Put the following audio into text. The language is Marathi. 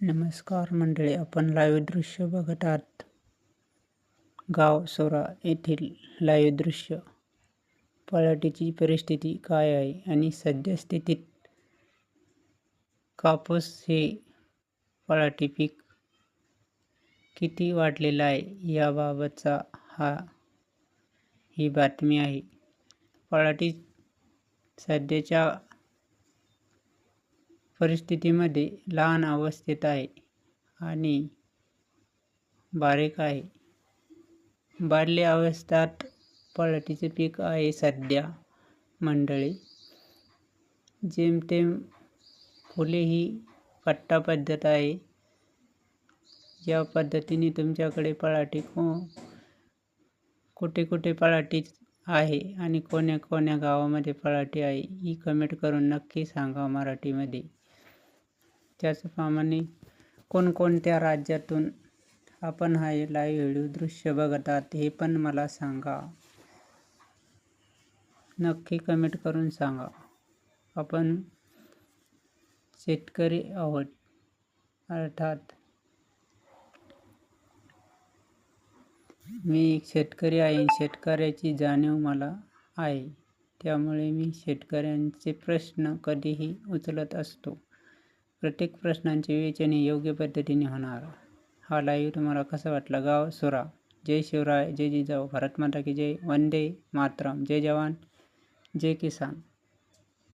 नमस्कार मंडळी, आपण लाईव्ह दृश्य बघत आहात. गाव सोरा येथील लाईव्ह दृश्य. पराटीची परिस्थिती काय आहे आणि सद्यस्थितीत कापूस हे पराटी पीक किती वाढलेलं आहे याबाबतचा ही बातमी आहे. पराटी सध्याच्या परिस्थितीमध्ये लहान अवस्थेत आहे आणि बारीक आहे. बारल्या अवस्थेत पराटीचे पीक आहे सध्या मंडळी. जेमतेम फुले ही कट्टा पद्धत आहे. या पद्धतीने तुमच्याकडे पराटी कुठे कुठे पराठी आहे आणि कोण्या कोण्या गावामध्ये पराठी आहे ही कमेंट करून नक्की सांगा मराठीमध्ये. त्याचप्रमाणे कोणकोणत्या राज्यातून आपण हा लाईव्ह व्हिडिओ दृश्य बघत आहात हे पण मला सांगा. नक्की कमेंट करून सांगा. आपण शेतकरी आहोत, अर्थात मी एक शेतकरी आहे. शेतकऱ्याची जाणीव मला आहे, त्यामुळे मी शेतकऱ्यांचे प्रश्न कधीही उचलत असतो. प्रत्येक प्रश्नांचे विवेचन योग्य पद्धतीने होणार. हा लाईव्ह तुम्हाला कसा वाटला? गाव सोरा. जय शिवराय, जय जिजाऊ, भारत माता की जय, वंदे मातरम, जय जवान जय किसान.